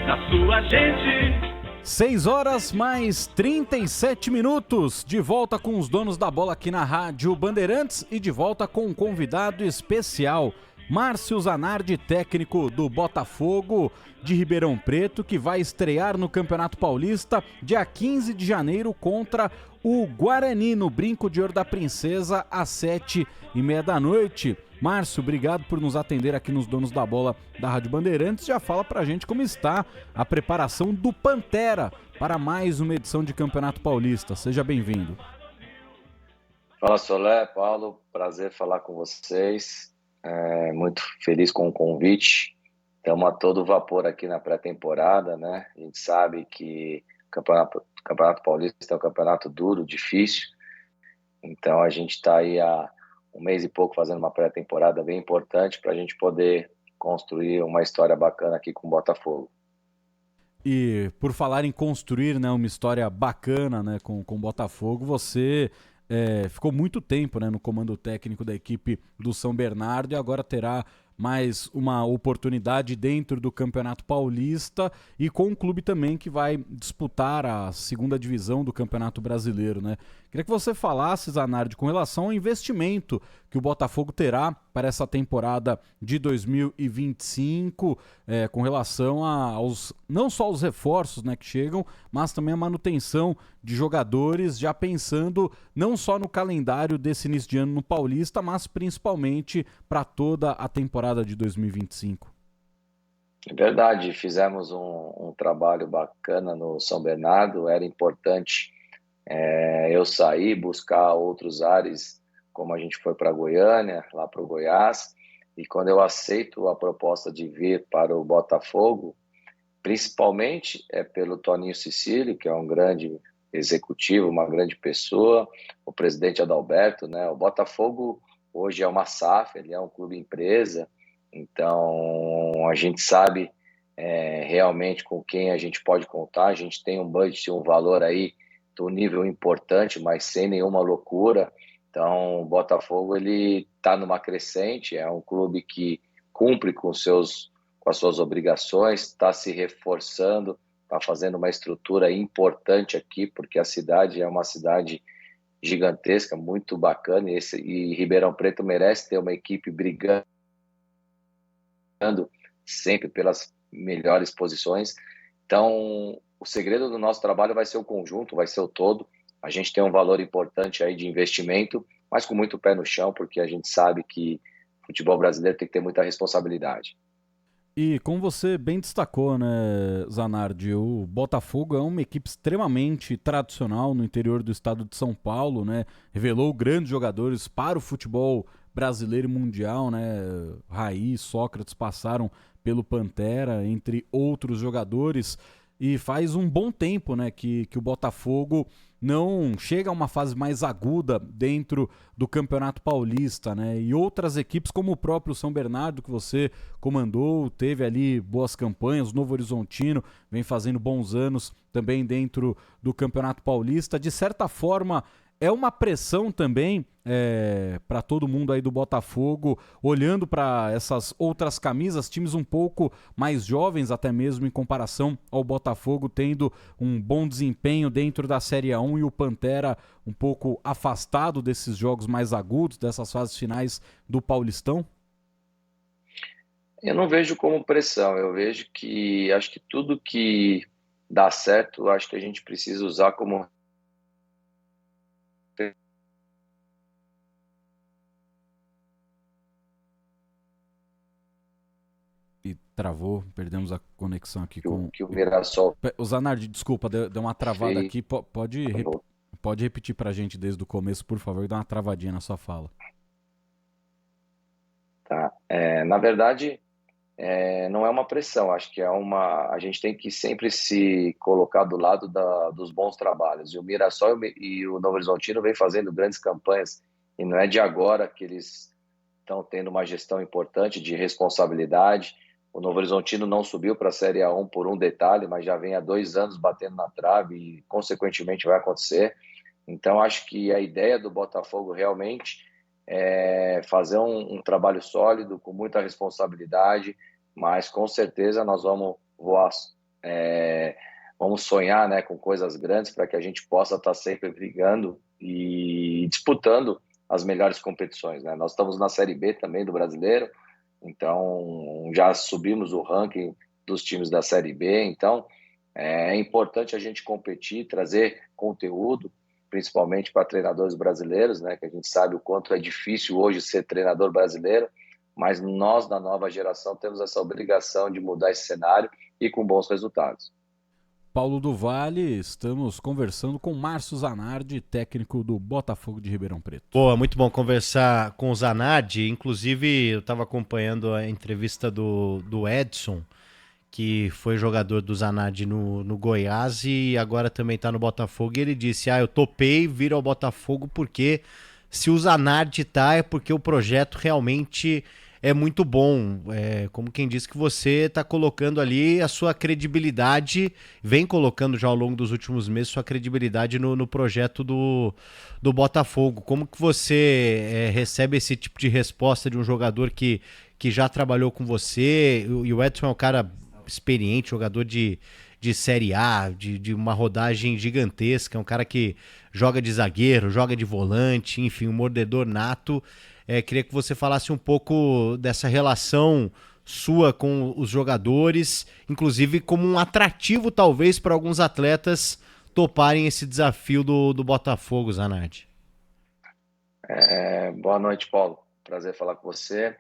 na sua gente. 6 horas mais 37 minutos, de volta com os donos da bola aqui na Rádio Bandeirantes e de volta com um convidado especial, Márcio Zanardi, técnico do Botafogo de Ribeirão Preto, que vai estrear no Campeonato Paulista dia 15 de janeiro contra o Guarani, no Brinco de Ouro da Princesa, às 7h30 da noite. Márcio, obrigado por nos atender aqui nos Donos da Bola da Rádio Bandeirantes. Já fala pra gente como está a preparação do Pantera para mais uma edição de Campeonato Paulista. Seja bem-vindo. Fala, Solé, Paulo, prazer falar com vocês. Muito feliz com o convite. Estamos a todo vapor aqui na pré-temporada, né? A gente sabe que o Campeonato Paulista é um campeonato duro, difícil. Então a gente está aí há um mês e pouco fazendo uma pré-temporada bem importante para a gente poder construir uma história bacana aqui com o Botafogo. E por falar em construir, né, uma história bacana, né, com o Botafogo, você ficou muito tempo, né, no comando técnico da equipe do São Bernardo e agora terá mais uma oportunidade dentro do Campeonato Paulista e com um clube também que vai disputar a segunda divisão do Campeonato Brasileiro, né? Queria que você falasse, Zanardi, com relação ao investimento que o Botafogo terá para essa temporada de 2025, com relação aos não só os reforços, né, que chegam, mas também a manutenção de jogadores, já pensando não só no calendário desse início de ano no Paulista, mas principalmente para toda a temporada de 2025. É verdade, fizemos um trabalho bacana no São Bernardo. Era importante eu sair, buscar outros ares, como a gente foi para Goiânia, lá para o Goiás, e quando eu aceito a proposta de vir para o Botafogo, principalmente pelo Toninho Cecílio, que é um grande executivo, uma grande pessoa, o presidente Adalberto, né? O Botafogo hoje é uma SAF, ele é um clube empresa, então a gente sabe realmente com quem a gente pode contar. A gente tem um budget, um valor aí do nível importante, mas sem nenhuma loucura. Então o Botafogo ele está numa crescente, é um clube que cumpre com as suas obrigações, está se reforçando, está fazendo uma estrutura importante aqui, porque a cidade é uma cidade gigantesca, muito bacana, e Ribeirão Preto merece ter uma equipe brigando sempre pelas melhores posições. Então, o segredo do nosso trabalho vai ser o conjunto, vai ser o todo. A gente tem um valor importante aí de investimento, mas com muito pé no chão, porque a gente sabe que o futebol brasileiro tem que ter muita responsabilidade. E como você bem destacou, né, Zanardi, o Botafogo é uma equipe extremamente tradicional no interior do estado de São Paulo, né? Revelou grandes jogadores para o futebol brasileiro e mundial, né? Raí, Sócrates passaram pelo Pantera, entre outros jogadores. E faz um bom tempo, né, que o Botafogo não chega a uma fase mais aguda dentro do Campeonato Paulista, né? E outras equipes, como o próprio São Bernardo, que você comandou, teve ali boas campanhas, o Novo Horizontino vem fazendo bons anos também dentro do Campeonato Paulista. De certa forma, é uma pressão também para todo mundo aí do Botafogo, olhando para essas outras camisas, times um pouco mais jovens até mesmo em comparação ao Botafogo, tendo um bom desempenho dentro da Série A1 e o Pantera um pouco afastado desses jogos mais agudos, dessas fases finais do Paulistão? Eu não vejo como pressão, eu vejo que acho que tudo que dá certo, acho que a gente precisa usar como E travou, perdemos a conexão aqui com... que o Mirassol O Zanardi, desculpa, deu uma travada fez. aqui, pode repetir pra gente desde o começo, por favor, e dar uma travadinha na sua fala. Tá? Na verdade, não é uma pressão, acho que a gente tem que sempre se colocar do lado dos bons trabalhos. E o Mirassol e o Novo Horizontino vem fazendo grandes campanhas, e não é de agora que eles estão tendo uma gestão importante de responsabilidade. O Novo Horizontino não subiu para a Série A1 por um detalhe, mas já vem há 2 anos batendo na trave e, consequentemente, vai acontecer. Então, acho que a ideia do Botafogo realmente é fazer um trabalho sólido, com muita responsabilidade, mas com certeza nós vamos voar Vamos sonhar, né, com coisas grandes para que a gente possa estar sempre brigando e disputando as melhores competições, né? Nós estamos na Série B também do Brasileiro, então já subimos o ranking dos times da Série B, então é importante a gente competir, trazer conteúdo, principalmente para treinadores brasileiros, né? Que a gente sabe o quanto é difícil hoje ser treinador brasileiro, mas nós da nova geração temos essa obrigação de mudar esse cenário e com bons resultados. Paulo do Vale, estamos conversando com Márcio Zanardi, técnico do Botafogo de Ribeirão Preto. Pô, é muito bom conversar com o Zanardi. Inclusive, eu estava acompanhando a entrevista do Edson, que foi jogador do Zanardi no Goiás e agora também está no Botafogo. E ele disse, eu topei vir ao Botafogo porque se o Zanardi tá, é porque o projeto realmente é muito bom. Como quem diz que você está colocando ali a sua credibilidade, vem colocando já ao longo dos últimos meses sua credibilidade no projeto do Botafogo. Como que você recebe esse tipo de resposta de um jogador que já trabalhou com você? E o Edson é um cara experiente, jogador de Série A, de uma rodagem gigantesca, é um cara que joga de zagueiro, joga de volante, enfim, um mordedor nato. Queria que você falasse um pouco dessa relação sua com os jogadores, inclusive como um atrativo talvez para alguns atletas toparem esse desafio do Botafogo, Zanardi. Boa noite, Paulo. Prazer falar com você.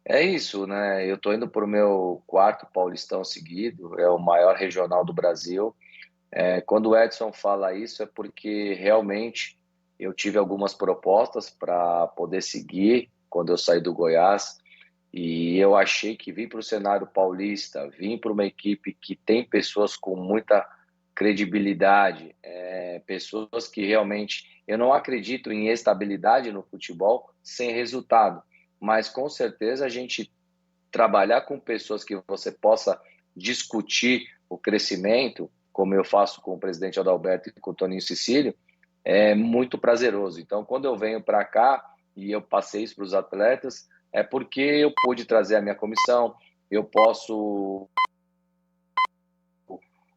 É isso, né? Eu estou indo para o meu 4º Paulistão seguido, é o maior regional do Brasil. Quando o Edson fala isso é porque realmente eu tive algumas propostas para poder seguir quando eu saí do Goiás e eu achei que vir para o cenário paulista, vir para uma equipe que tem pessoas com muita credibilidade, pessoas que realmente... Eu não acredito em estabilidade no futebol sem resultado, mas com certeza a gente trabalhar com pessoas que você possa discutir o crescimento, como eu faço com o presidente Adalberto e com o Toninho Cecílio, é muito prazeroso. Então, quando eu venho para cá e eu passei isso para os atletas, é porque eu pude trazer a minha comissão, eu posso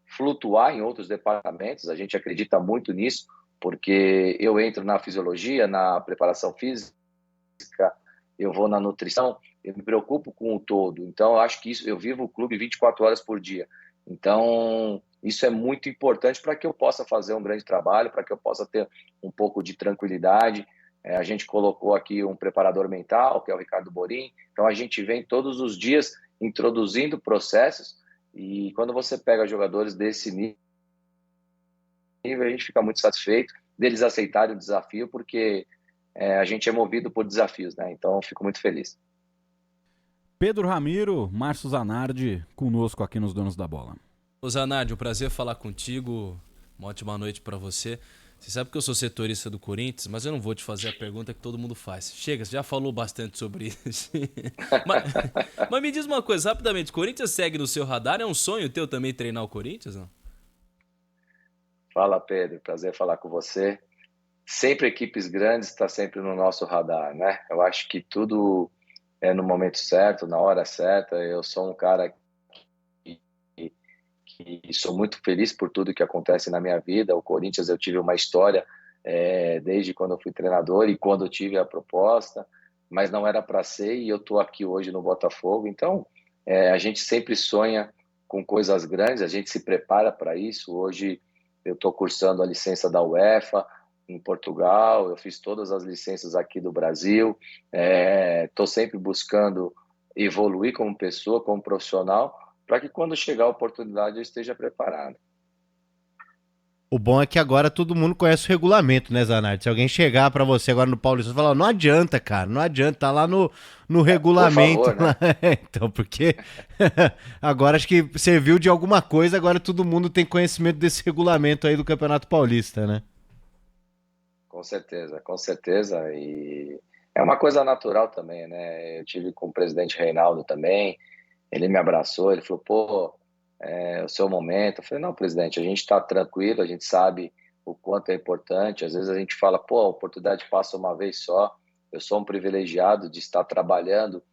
flutuar em outros departamentos, a gente acredita muito nisso, porque eu entro na fisiologia, na preparação física, eu vou na nutrição, eu me preocupo com o todo. Então, eu acho que isso, eu vivo o clube 24 horas por dia. Então, isso é muito importante para que eu possa fazer um grande trabalho, para que eu possa ter um pouco de tranquilidade. A gente colocou aqui um preparador mental, que é o Ricardo Borim. Então, a gente vem todos os dias introduzindo processos e quando você pega jogadores desse nível, a gente fica muito satisfeito deles aceitarem o desafio, porque a gente é movido por desafios, né? Então, eu fico muito feliz. Pedro Ramiro, Márcio Zanardi, conosco aqui nos Donos da Bola. Ô Zanardi, um prazer falar contigo, uma ótima noite pra você. Você sabe que eu sou setorista do Corinthians, mas eu não vou te fazer a pergunta que todo mundo faz. Chega, você já falou bastante sobre isso. mas me diz uma coisa, rapidamente, o Corinthians segue no seu radar? É um sonho teu também treinar o Corinthians, não? Fala, Pedro, prazer falar com você. Sempre equipes grandes está sempre no nosso radar, né? Eu acho que tudo é no momento certo, na hora certa. Eu sou um cara que sou muito feliz por tudo que acontece na minha vida. O Corinthians, eu tive uma história desde quando eu fui treinador e quando eu tive a proposta, mas não era para ser e eu estou aqui hoje no Botafogo. Então, a gente sempre sonha com coisas grandes, a gente se prepara para isso. Hoje eu estou cursando a licença da UEFA em Portugal, eu fiz todas as licenças aqui do Brasil, estou sempre buscando evoluir como pessoa, como profissional, para que quando chegar a oportunidade eu esteja preparado. O bom é que agora todo mundo conhece o regulamento, né, Zanardi? Se alguém chegar pra você agora no Paulista e falar, não adianta, cara, não adianta, tá lá no regulamento. Por favor, né? Então, porque agora acho que serviu de alguma coisa, agora todo mundo tem conhecimento desse regulamento aí do Campeonato Paulista, né? Com certeza, e é uma coisa natural também, né? Eu tive com o presidente Reinaldo também, ele me abraçou, ele falou, pô, é o seu momento. Eu falei, não, presidente, a gente está tranquilo, a gente sabe o quanto é importante. Às vezes a gente fala, pô, a oportunidade passa uma vez só. Eu sou um privilegiado de estar trabalhando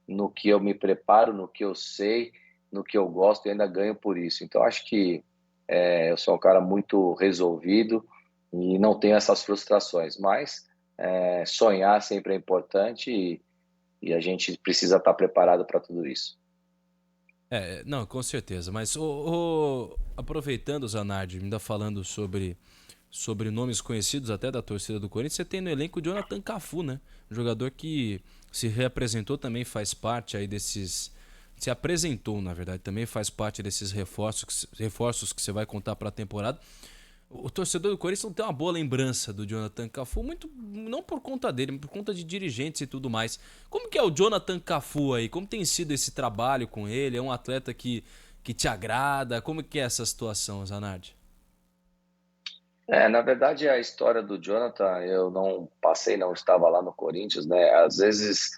no que eu me preparo, no que eu sei, no que eu gosto e ainda ganho por isso. Então, acho que eu sou um cara muito resolvido e não tenho essas frustrações, mas sonhar sempre é importante e a gente precisa estar preparado para tudo isso. Não, com certeza. Mas aproveitando, Zanardi, ainda falando sobre nomes conhecidos até da torcida do Corinthians, você tem no elenco o Jonathan Cafu, né? Um jogador que se reapresentou, também faz parte aí desses... Se apresentou, na verdade, também faz parte desses reforços que você vai contar para a temporada. O torcedor do Corinthians não tem uma boa lembrança do Jonathan Cafu, muito não por conta dele, mas por conta de dirigentes e tudo mais. Como que é o Jonathan Cafu aí? Como tem sido esse trabalho com ele? É um atleta que te agrada? Como que é essa situação, Zanardi? Na verdade, a história do Jonathan, eu não passei, não estava lá no Corinthians, né? Às vezes,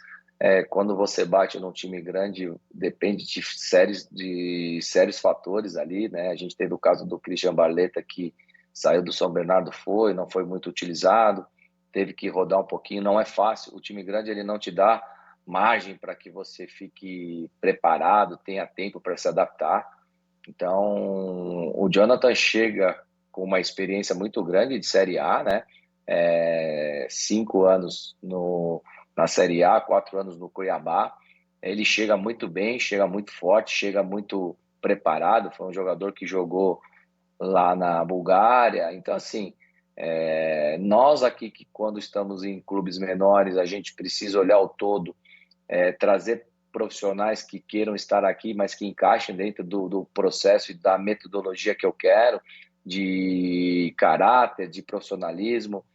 quando você bate num time grande, depende de sérios fatores ali, né? A gente teve o caso do Christian Barletta, que saiu do São Bernardo, não foi muito utilizado, teve que rodar um pouquinho, não é fácil. O time grande, ele não te dá margem para que você fique preparado, tenha tempo para se adaptar. Então, o Jonathan chega com uma experiência muito grande de Série A, né? 5 anos na Série A, 4 anos no Cuiabá. Ele chega muito bem, chega muito forte, chega muito preparado. Foi um jogador que jogou lá na Bulgária. Então, assim, nós aqui, que quando estamos em clubes menores, a gente precisa olhar o todo, trazer profissionais que queiram estar aqui, mas que encaixem dentro do processo e da metodologia que eu quero, de caráter, de profissionalismo.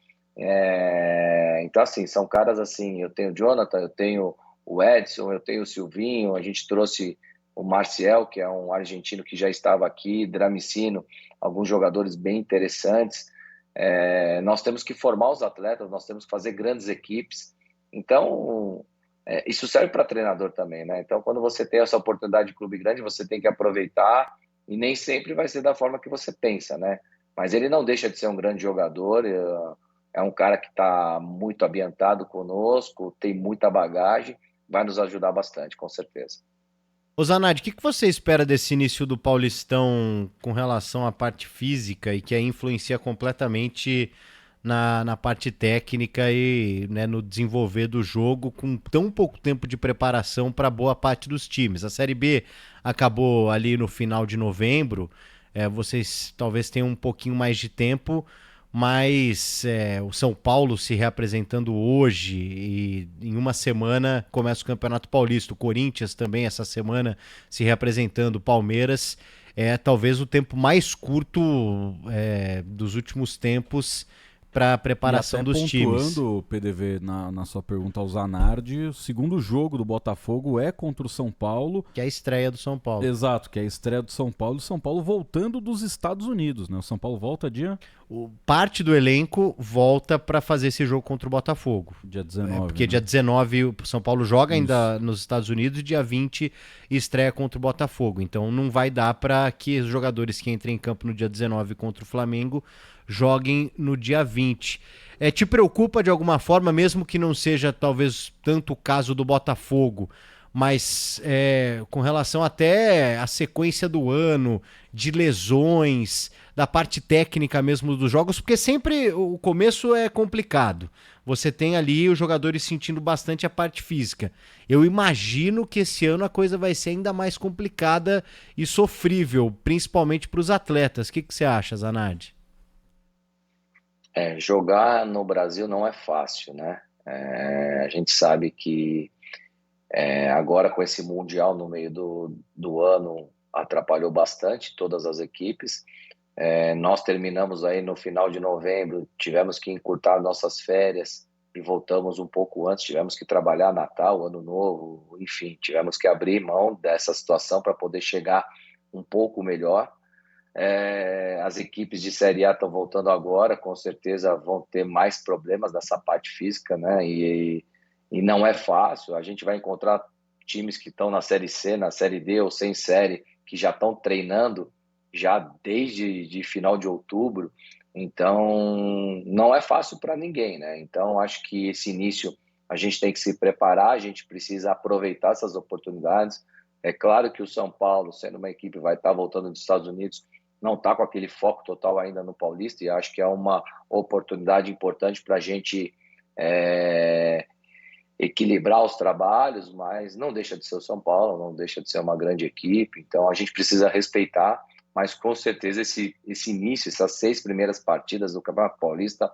Então, assim, são caras assim, eu tenho o Jonathan, eu tenho o Edson, eu tenho o Silvinho, a gente trouxe o Marcial, que é um argentino que já estava aqui, Dramicino, alguns jogadores bem interessantes. Nós temos que formar os atletas, nós temos que fazer grandes equipes. Então, isso serve para treinador também, né? Então, quando você tem essa oportunidade de clube grande, você tem que aproveitar e nem sempre vai ser da forma que você pensa, né? Mas ele não deixa de ser um grande jogador, é um cara que está muito ambientado conosco, tem muita bagagem, vai nos ajudar bastante, com certeza. Ô Zanardi, o que você espera desse início do Paulistão com relação à parte física e que aí influencia completamente na parte técnica e, né, no desenvolver do jogo com tão pouco tempo de preparação para boa parte dos times? A Série B acabou ali no final de novembro, vocês talvez tenham um pouquinho mais de tempo, mas o São Paulo se reapresentando hoje e em uma semana começa o Campeonato Paulista, o Corinthians também essa semana se reapresentando, o Palmeiras talvez o tempo mais curto dos últimos tempos para a preparação dos times. Pontuando, PDV, na sua pergunta ao Zanardi, o segundo jogo do Botafogo é contra o São Paulo. Que é a estreia do São Paulo. Exato, que é a estreia do São Paulo. O São Paulo voltando dos Estados Unidos, né? O São Paulo volta dia... Parte do elenco volta para fazer esse jogo contra o Botafogo. Dia 19. Porque né? dia 19 o São Paulo joga ainda Isso. nos Estados Unidos e dia 20 estreia contra o Botafogo. Então não vai dar para que os jogadores que entrem em campo no dia 19 contra o Flamengo joguem no dia 20. Te preocupa de alguma forma, mesmo que não seja talvez tanto o caso do Botafogo, mas com relação até à sequência do ano, de lesões, da parte técnica mesmo dos jogos, porque sempre o começo é complicado. Você tem ali os jogadores sentindo bastante a parte física. Eu imagino que esse ano a coisa vai ser ainda mais complicada e sofrível, principalmente para os atletas. O que você acha, Zanardi? Jogar no Brasil não é fácil, né? A gente sabe que agora com esse Mundial no meio do ano atrapalhou bastante todas as equipes. Nós terminamos aí no final de novembro, tivemos que encurtar nossas férias e voltamos um pouco antes, tivemos que trabalhar Natal, Ano Novo, enfim, tivemos que abrir mão dessa situação para poder chegar um pouco melhor. As equipes de Série A estão voltando agora, com certeza vão ter mais problemas dessa parte física, né? E não é fácil. A gente vai encontrar times que estão na Série C, na Série D ou sem série, que já estão treinando já desde final de outubro. Então, não é fácil para ninguém, né? Então, acho que esse início a gente tem que se preparar, a gente precisa aproveitar essas oportunidades. É claro que o São Paulo, sendo uma equipe, vai estar voltando dos Estados Unidos, não está com aquele foco total ainda no Paulista, e acho que é uma oportunidade importante para a gente equilibrar os trabalhos, mas não deixa de ser o São Paulo, não deixa de ser uma grande equipe, então a gente precisa respeitar, mas com certeza esse início, essas 6 primeiras partidas do Campeonato Paulista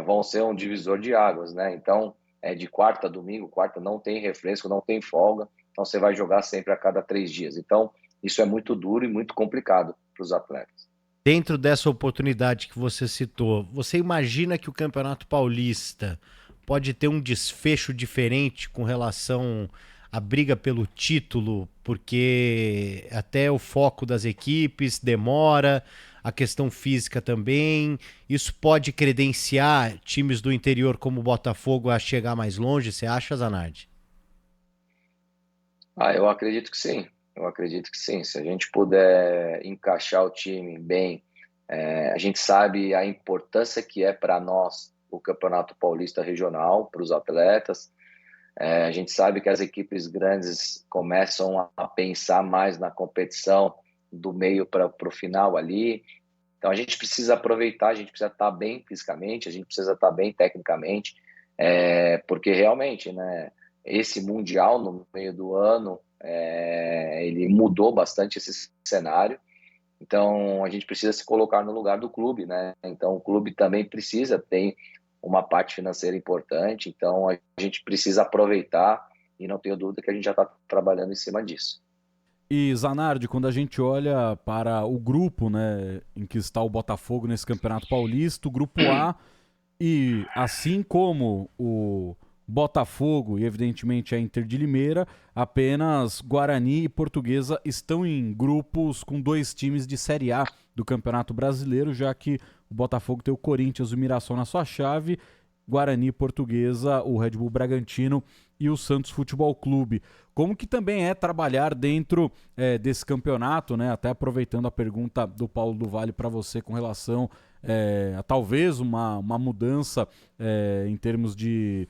vão ser um divisor de águas, né? Então, de quarta a domingo, quarta não tem refresco, não tem folga, então você vai jogar sempre a cada 3 dias. Então, isso é muito duro e muito complicado para os atletas. Dentro dessa oportunidade que você citou, você imagina que o Campeonato Paulista pode ter um desfecho diferente com relação à briga pelo título, porque até o foco das equipes demora, a questão física também, isso pode credenciar times do interior como o Botafogo a chegar mais longe, você acha, Zanardi? Eu acredito que sim. Eu acredito que sim. Se a gente puder encaixar o time bem, a gente sabe a importância que é para nós o Campeonato Paulista Regional, para os atletas. A gente sabe que as equipes grandes começam a pensar mais na competição do meio para o final ali. Então a gente precisa aproveitar, a gente precisa estar bem fisicamente, a gente precisa estar bem tecnicamente, porque realmente, né, esse Mundial no meio do ano, ele mudou bastante esse cenário. Então a gente precisa se colocar no lugar do clube, né? Então o clube também precisa ter uma parte financeira importante, então a gente precisa aproveitar e não tenho dúvida que a gente já está trabalhando em cima disso. E Zanardi, quando a gente olha para o grupo, né, em que está o Botafogo nesse Campeonato Paulista, o grupo A, e assim como o Botafogo e evidentemente a Inter de Limeira, apenas Guarani e Portuguesa estão em grupos com 2 times de Série A do Campeonato Brasileiro, já que o Botafogo tem o Corinthians e o Mirassol na sua chave, Guarani e Portuguesa, o Red Bull Bragantino e o Santos Futebol Clube. Como que também é trabalhar dentro desse campeonato, né? Até aproveitando a pergunta do Paulo do Vale para você com relação a talvez uma mudança em termos de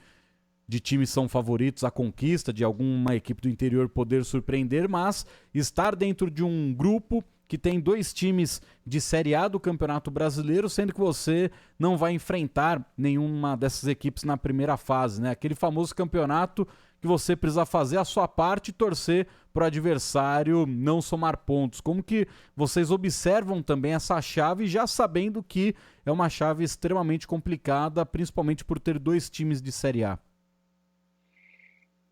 times são favoritos à conquista, de alguma equipe do interior poder surpreender, mas estar dentro de um grupo que tem 2 times de Série A do Campeonato Brasileiro, sendo que você não vai enfrentar nenhuma dessas equipes na primeira fase, né? Aquele famoso campeonato que você precisa fazer a sua parte e torcer para o adversário não somar pontos. Como que vocês observam também essa chave, já sabendo que é uma chave extremamente complicada, principalmente por ter 2 times de Série A?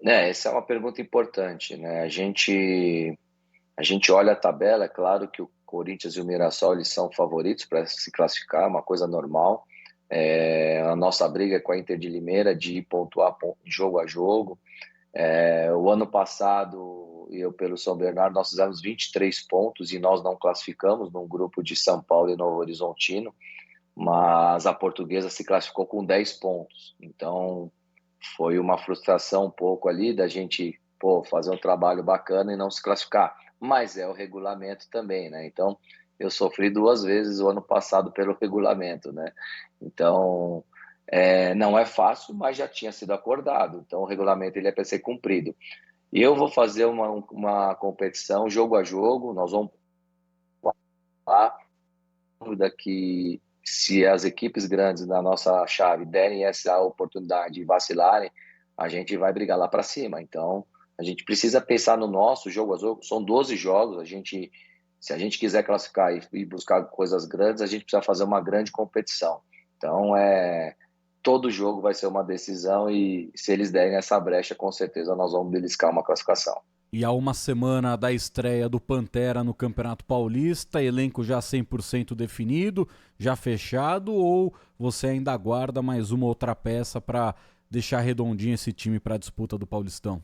Essa é uma pergunta importante, né? A gente olha a tabela, é claro que o Corinthians e o Mirassol eles são favoritos para se classificar, uma coisa normal. A nossa briga é com a Inter de Limeira de pontuar jogo a jogo. O ano passado, eu pelo São Bernardo, nós fizemos 23 pontos e nós não classificamos num grupo de São Paulo e Novo Horizontino, mas a Portuguesa se classificou com 10 pontos. Então, foi uma frustração um pouco ali da gente fazer um trabalho bacana e não se classificar. Mas é o regulamento também, né? Então, eu sofri 2 vezes o ano passado pelo regulamento, né? Então, não é fácil, mas já tinha sido acordado. Então, o regulamento ele é para ser cumprido. E eu vou fazer uma competição jogo a jogo, nós vamos lá, que se as equipes grandes da nossa chave derem essa oportunidade e vacilarem, a gente vai brigar lá para cima. Então, a gente precisa pensar no nosso jogo a jogo. São 12 jogos. Se a gente quiser classificar e buscar coisas grandes, a gente precisa fazer uma grande competição. Então, todo jogo vai ser uma decisão e se eles derem essa brecha, com certeza nós vamos beliscar uma classificação. E há uma semana da estreia do Pantera no Campeonato Paulista, elenco já 100% definido, já fechado, ou você ainda aguarda mais uma outra peça para deixar redondinho esse time para a disputa do Paulistão?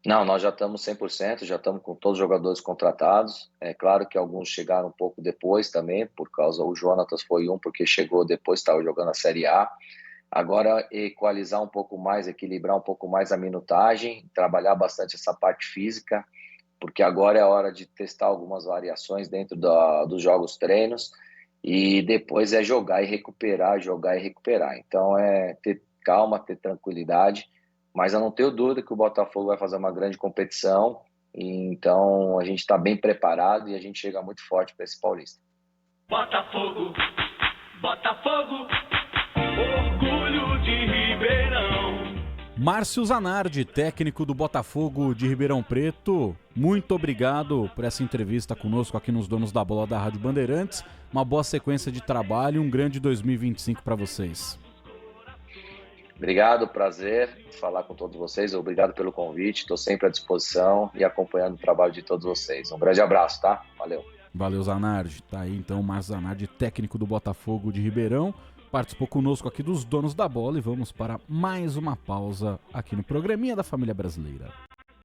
Não, nós já estamos 100%, já estamos com todos os jogadores contratados. É claro que alguns chegaram um pouco depois também, por causa o Jonatas foi porque chegou depois, estava jogando a Série A. Agora, equalizar um pouco mais, equilibrar um pouco mais a minutagem, trabalhar bastante essa parte física, porque agora é a hora de testar algumas variações dentro dos jogos treinos, e depois jogar e recuperar. Então, ter calma, ter tranquilidade, mas eu não tenho dúvida que o Botafogo vai fazer uma grande competição, então a gente está bem preparado e a gente chega muito forte para esse Paulista. Botafogo, Botafogo, orgulho de Ribeirão. Márcio Zanardi, técnico do Botafogo de Ribeirão Preto, muito obrigado por essa entrevista conosco aqui nos Donos da Bola da Rádio Bandeirantes. Uma boa sequência de trabalho e um grande 2025 para vocês. Obrigado, prazer falar com todos vocês. Obrigado pelo convite, estou sempre à disposição e acompanhando o trabalho de todos vocês. Um grande abraço, tá? Valeu. Valeu, Zanardi. Tá aí então o Márcio Zanardi, técnico do Botafogo de Ribeirão. Participou conosco aqui dos Donos da Bola e vamos para mais uma pausa aqui no Programinha da Família Brasileira.